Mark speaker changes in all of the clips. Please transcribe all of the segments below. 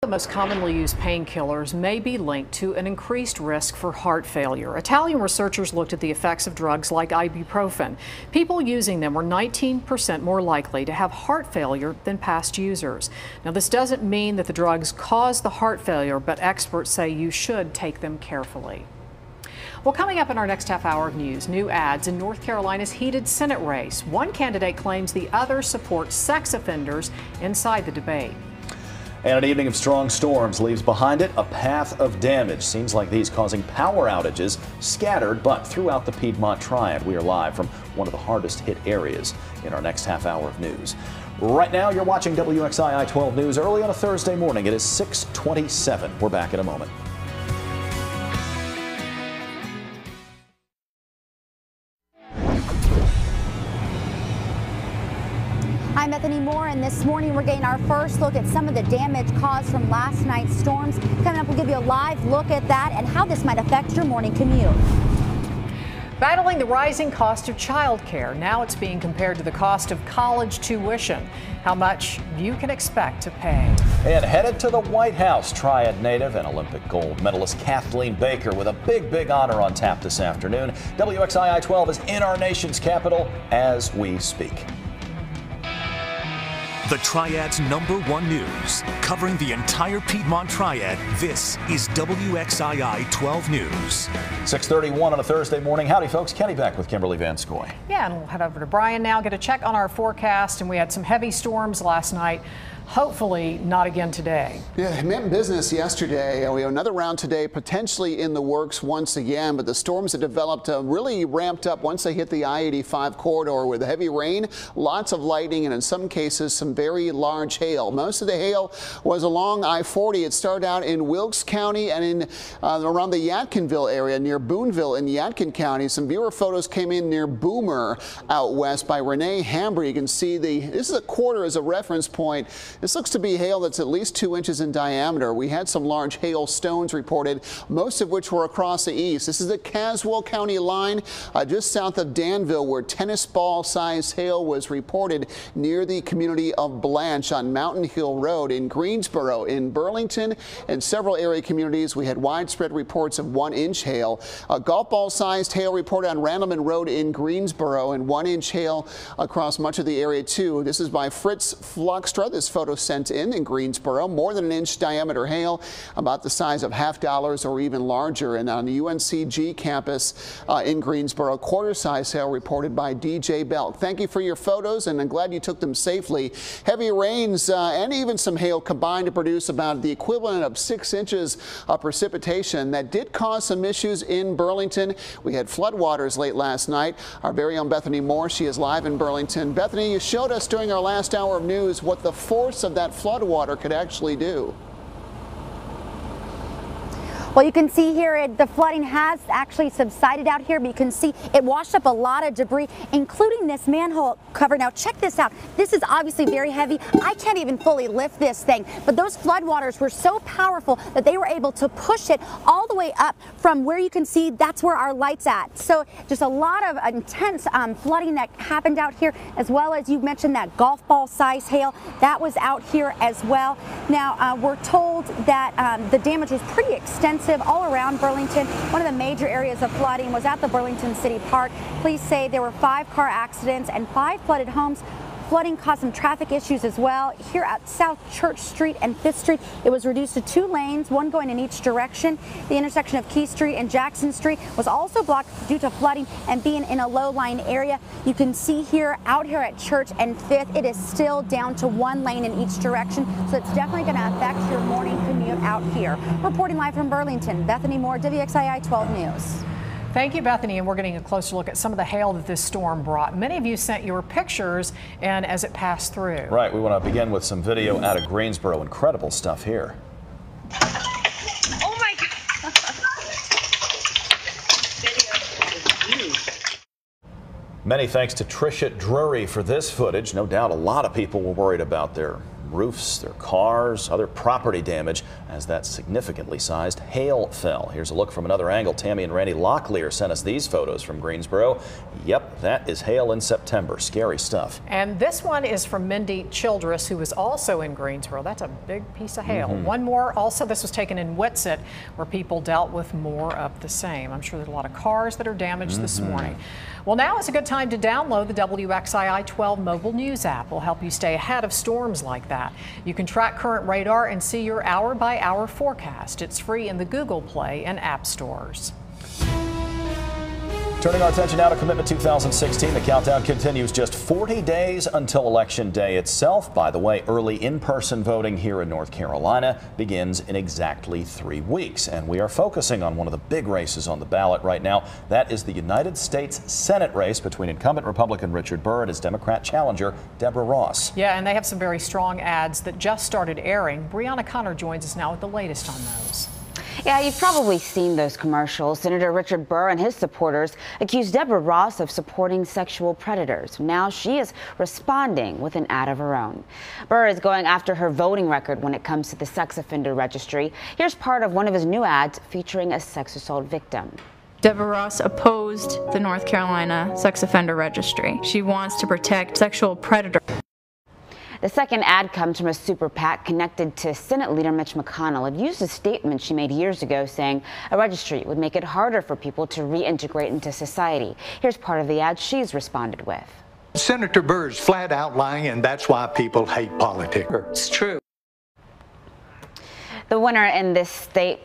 Speaker 1: The most commonly used painkillers may be linked to an increased risk for heart failure. Italian researchers looked at the effects of drugs like ibuprofen. People using them were 19% more likely to have heart failure than past users. Now, this doesn't mean that the drugs cause the heart failure, but experts say you should take them carefully. Well, coming up in our next half hour of news, new ads in North Carolina's heated Senate race. One candidate claims the other supports sex offenders inside the debate.
Speaker 2: And an evening of strong storms leaves behind it a path of damage. Seems like these causing power outages scattered, but throughout the Piedmont Triad. We are live from one of the hardest hit areas in our next half hour of news. Right now, you're watching WXII 12 News early on a Thursday morning. It is 6:27. We're back in a moment.
Speaker 3: I'm Bethany Moore, and this morning we're getting our first look at some of the damage caused from last night's storms. Coming up, we'll give you a live look at that and how this might affect your morning commute.
Speaker 1: Battling the rising cost of childcare. Now it's being compared to the cost of college tuition. How much you can expect to pay.
Speaker 2: And headed to the White House, Triad native and Olympic gold medalist Kathleen Baker with a big honor on tap this afternoon. WXII 12 is in our nation's capital as we speak.
Speaker 4: The Triad's #1 news, covering the entire Piedmont Triad. This is WXII 12 News.
Speaker 2: 6:31 on a Thursday morning. Howdy, folks. Kenny back with Kimberly Van Scoy.
Speaker 1: Yeah, and we'll head over to Brian now, get a check on our forecast. And we had some heavy storms last night. Hopefully not again today.
Speaker 5: Yeah, it meant business yesterday. We have another round today, potentially in the works once again, but the storms that developed really ramped up once they hit the I-85 corridor with heavy rain, lots of lightning, and in some cases some very large hail. Most of the hail was along I-40. It started out in Wilkes County and in around the Yadkinville area near Boonville in Yadkin County. Some viewer photos came in near Boomer out west by Renee Hambre. You can see this is a quarter as a reference point. This looks to be hail that's at least 2 inches in diameter. We had some large hail stones reported, most of which were across the east. This is the Caswell County line just south of Danville, where tennis ball sized hail was reported near the community of Blanche on Mountain Hill Road. In Greensboro, in Burlington, and several area communities, we had widespread reports of 1-inch hail. A golf ball sized hail reported on Randleman Road in Greensboro, and 1-inch hail across much of the area too. This is by Fritz Fluxtra. This photo sent in Greensboro. More than 1-inch diameter hail, about the size of $half or even larger. And on the UNCG campus in Greensboro, quarter-size hail reported by DJ Belk. Thank you for your photos, and I'm glad you took them safely. Heavy rains and even some hail combined to produce about the equivalent of 6 inches of precipitation. That did cause some issues in Burlington. We had floodwaters late last night. Our very own Bethany Moore, she is live in Burlington. Bethany, you showed us during our last hour of news what the force of that floodwater could actually do.
Speaker 3: Well, you can see here the flooding has actually subsided out here, but you can see it washed up a lot of debris, including this manhole cover. Now check this out. This is obviously very heavy. I can't even fully lift this thing, but those floodwaters were so powerful that they were able to push it all the way up from where you can see that's where our light's at. So just a lot of intense flooding that happened out here, as well as you mentioned that golf ball size hail that was out here as well. Now we're told that the damage was pretty extensive all around Burlington. One of the major areas of flooding was at the Burlington City Park. Police say there were 5 car accidents and 5 flooded homes. Flooding caused some traffic issues as well. Here at South Church Street and 5th Street, it was reduced to 2 lanes, one going in each direction. The intersection of Key Street and Jackson Street was also blocked due to flooding and being in a low-lying area. You can see here, out here at Church and 5th, it is still down to 1 lane in each direction, so it's definitely going to affect your morning commute out here. Reporting live from Burlington, Bethany Moore, WXII 12 News.
Speaker 1: Thank you, Bethany, and we're getting a closer look at some of the hail that this storm brought. Many of you sent your pictures and as it passed through. Right,
Speaker 2: we want to begin with some video out of Greensboro. Incredible stuff here.
Speaker 6: Oh my God.
Speaker 2: Many thanks to Tricia Drury for this footage. No doubt a lot of people were worried about their roofs, their cars, other property damage as that significantly sized hail fell. Here's a look from another angle. Tammy and Randy Locklear sent us these photos from Greensboro. Yep, that is hail in September. Scary stuff.
Speaker 1: And this one is from Mindy Childress, who was also in Greensboro. That's a big piece of hail. One more, also this was taken in Whitsett, where people dealt with more of the same. I'm sure there's a lot of cars that are damaged this morning. Well, now is a good time to download the WXII 12 mobile news app. Will help you stay ahead of storms like that. You can track current radar and see your hour-by-hour forecast. It's free in the Google Play and App Stores.
Speaker 2: Turning our attention now to Commitment 2016, the countdown continues just 40 days until Election Day itself. By the way, early in-person voting here in North Carolina begins in exactly 3 weeks. And we are focusing on one of the big races on the ballot right now. That is the United States Senate race between incumbent Republican Richard Burr and his Democrat challenger, Deborah Ross.
Speaker 1: Yeah, and they have some very strong ads that just started airing. Brianna Connor joins us now with the latest on those.
Speaker 6: Yeah, you've probably seen those commercials. Senator Richard Burr and his supporters accused Deborah Ross of supporting sexual predators. Now she is responding with an ad of her own. Burr is going after her voting record when it comes to the sex offender registry. Here's part of one of his new ads featuring a sex assault victim.
Speaker 7: Deborah Ross opposed the North Carolina sex offender registry. She wants to protect sexual predators.
Speaker 6: The second ad comes from a super PAC connected to Senate Leader Mitch McConnell. It used a statement she made years ago saying a registry would make it harder for people to reintegrate into society. Here's part of the ad she's responded with.
Speaker 8: Senator Burr is flat out lying, and that's why people hate politics.
Speaker 9: It's true.
Speaker 6: The winner in this state,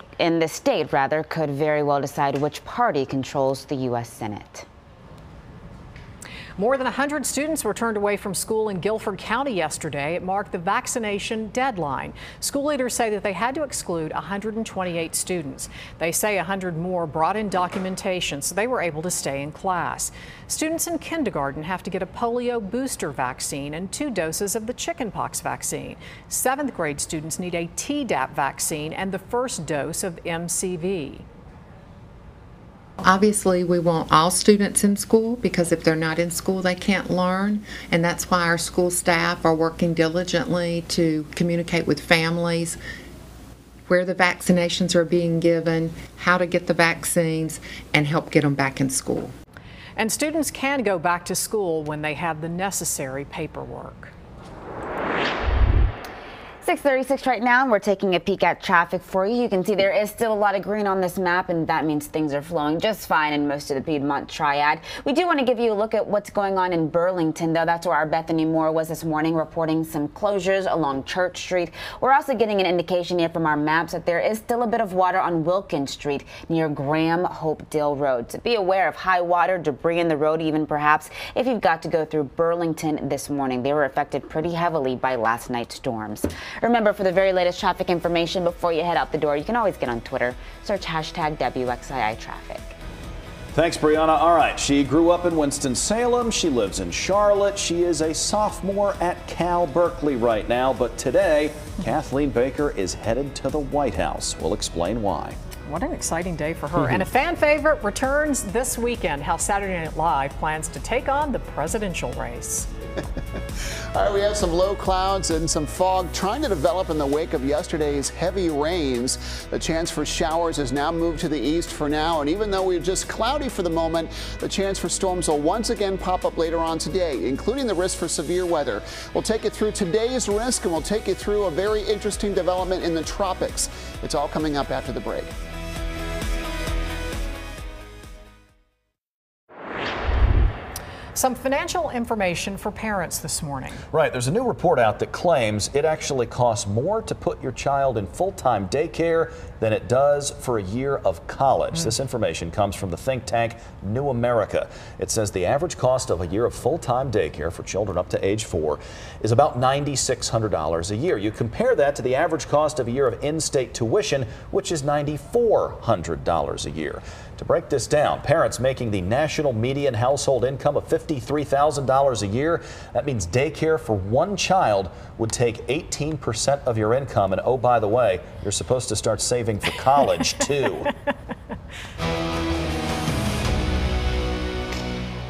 Speaker 6: could very well decide which party controls the U.S. Senate.
Speaker 1: More than 100 students were turned away from school in Guilford County yesterday. It marked the vaccination deadline. School leaders say that they had to exclude 128 students. They say 100 more brought in documentation, so they were able to stay in class. Students in kindergarten have to get a polio booster vaccine and 2 doses of the chickenpox vaccine. 7th grade students need a Tdap vaccine and the first dose of MCV.
Speaker 10: Obviously, we want all students in school because if they're not in school, they can't learn. And that's why our school staff are working diligently to communicate with families where the vaccinations are being given, how to get the vaccines, and help get them back in school.
Speaker 1: And students can go back to school when they have the necessary paperwork.
Speaker 6: 6:36 right now, and we're taking a peek at traffic for you. You can see there is still a lot of green on this map, and that means things are flowing just fine in most of the Piedmont Triad. We do want to give you a look at what's going on in Burlington, though. That's where our Bethany Moore was this morning, reporting some closures along Church Street. We're also getting an indication here from our maps that there is still a bit of water on Wilkins Street near Graham Hopedale Road. So be aware of high water, debris in the road, even perhaps if you've got to go through Burlington this morning. They were affected pretty heavily by last night's storms. Remember, for the very latest traffic information before you head out the door, you can always get on Twitter. Search hashtag WXII Traffic.
Speaker 2: Thanks, Brianna. All right, she grew up in Winston-Salem. She lives in Charlotte. She is a sophomore at Cal Berkeley right now. But today, Kathleen Baker is headed to the White House. We'll explain why.
Speaker 1: What an exciting day for her. And a fan favorite returns this weekend. How Saturday Night Live plans to take on the presidential race.
Speaker 5: All right, we have some low clouds and some fog trying to develop in the wake of yesterday's heavy rains. The chance for showers has now moved to the east for now, and even though we're just cloudy for the moment, the chance for storms will once again pop up later on today, including the risk for severe weather. We'll take you through today's risk, and we'll take you through a very interesting development in the tropics. It's all coming up after the break.
Speaker 1: Some financial information for parents this morning.
Speaker 2: Right, there's a new report out that claims it actually costs more to put your child in full-time daycare than it does for a year of college. This information comes from the think tank New America. It says the average cost of a year of full-time daycare for children up to age 4 is about $9,600 a year. You compare that to the average cost of a year of in-state tuition, which is $9,400 a year. To break this down, parents making the national median household income of $53,000 a year, that means daycare for one child would take 18% of your income. And oh, by the way, you're supposed to start saving for college too.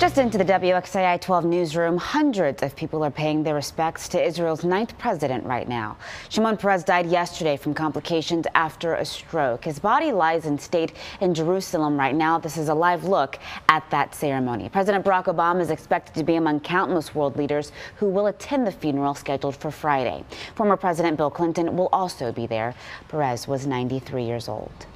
Speaker 6: Just into the WXII 12 newsroom, hundreds of people are paying their respects to Israel's 9th president right now. Shimon Peres died yesterday from complications after a stroke. His body lies in state in Jerusalem right now. This is a live look at that ceremony. President Barack Obama is expected to be among countless world leaders who will attend the funeral scheduled for Friday. Former President Bill Clinton will also be there. Peres was 93 years old.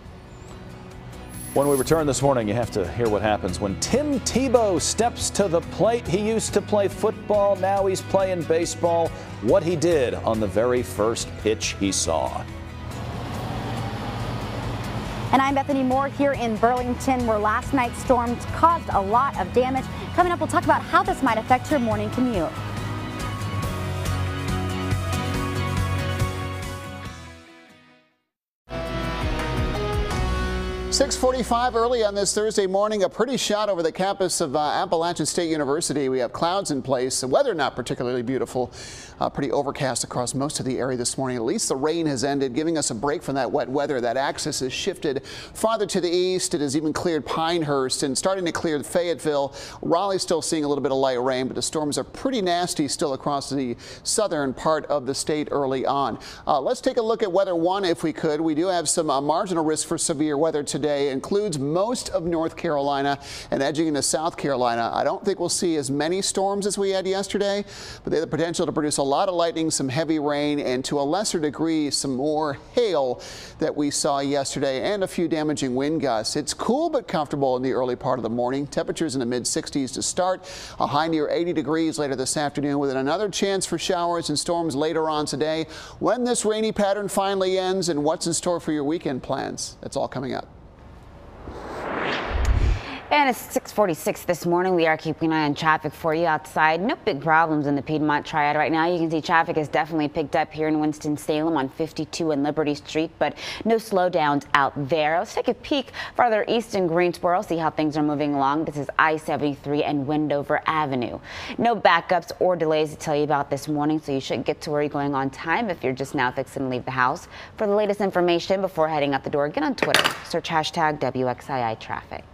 Speaker 2: When we return this morning, you have to hear what happens when Tim Tebow steps to the plate. He used to play football, now he's playing baseball. What he did on the very first pitch he saw.
Speaker 3: And I'm Bethany Moore here in Burlington, where last night's storms caused a lot of damage. Coming up, we'll talk about how this might affect your morning commute.
Speaker 5: 6:45 early on this Thursday morning. A pretty shot over the campus of Appalachian State University. We have clouds in place. The weather not particularly beautiful. Pretty overcast across most of the area this morning. At least the rain has ended, giving us a break from that wet weather. That axis has shifted farther to the east. It has even cleared Pinehurst and starting to clear Fayetteville. Raleigh's still seeing a little bit of light rain, but the storms are pretty nasty still across the southern part of the state early on. Let's take a look at Weather 1 if we could. We do have some marginal risk for severe weather today. Includes most of North Carolina and edging into South Carolina. I don't think we'll see as many storms as we had yesterday, but they have the potential to produce a lot of lightning, some heavy rain, and to a lesser degree, some more hail that we saw yesterday, and a few damaging wind gusts. It's cool but comfortable in the early part of the morning. Temperatures in the mid-60s to start, a high near 80 degrees later this afternoon, with another chance for showers and storms later on today. When this rainy pattern finally ends, and what's in store for your weekend plans? That's all coming up.
Speaker 6: And it's 6:46 this morning. We are keeping an eye on traffic for you outside. No big problems in the Piedmont Triad right now. You can see traffic has definitely picked up here in Winston-Salem on 52 and Liberty Street, but no slowdowns out there. Let's take a peek farther east in Greensboro, see how things are moving along. This is I-73 and Wendover Avenue. No backups or delays to tell you about this morning, so you should get to where you're going on time if you're just now fixing to leave the house. For the latest information before heading out the door, get on Twitter. Search hashtag WXII Traffic.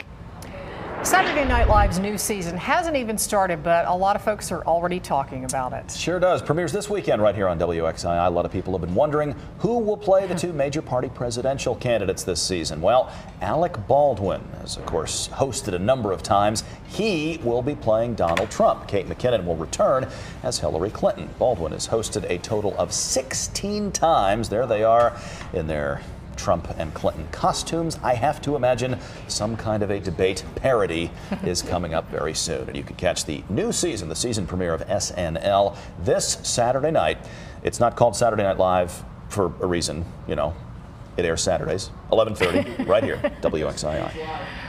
Speaker 1: Saturday Night Live's new season hasn't even started, but a lot of folks are already talking about it.
Speaker 2: Sure does. Premieres this weekend right here on WXII. A lot of people have been wondering who will play the two major party presidential candidates this season. Well, Alec Baldwin has, of course, hosted a number of times. He will be playing Donald Trump. Kate McKinnon will return as Hillary Clinton. Baldwin has hosted a total of 16 times. There they are in their Trump and Clinton costumes. I have to imagine some kind of a debate parody is coming up very soon. And you can catch the new season, the season premiere of SNL, this Saturday night. It's not called Saturday Night Live for a reason, you know. It airs Saturdays, 11:30, right here, WXII.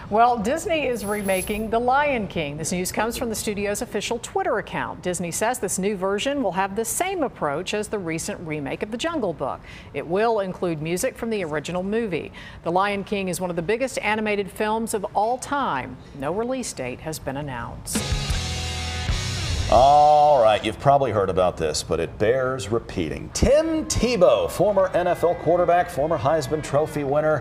Speaker 1: Well, Disney is remaking The Lion King. This news comes from the studio's official Twitter account. Disney says this new version will have the same approach as the recent remake of The Jungle Book. It will include music from the original movie. The Lion King is one of the biggest animated films of all time. No release date has been announced.
Speaker 2: All right, you've probably heard about this, but it bears repeating. Tim Tebow, former NFL quarterback, former Heisman Trophy winner.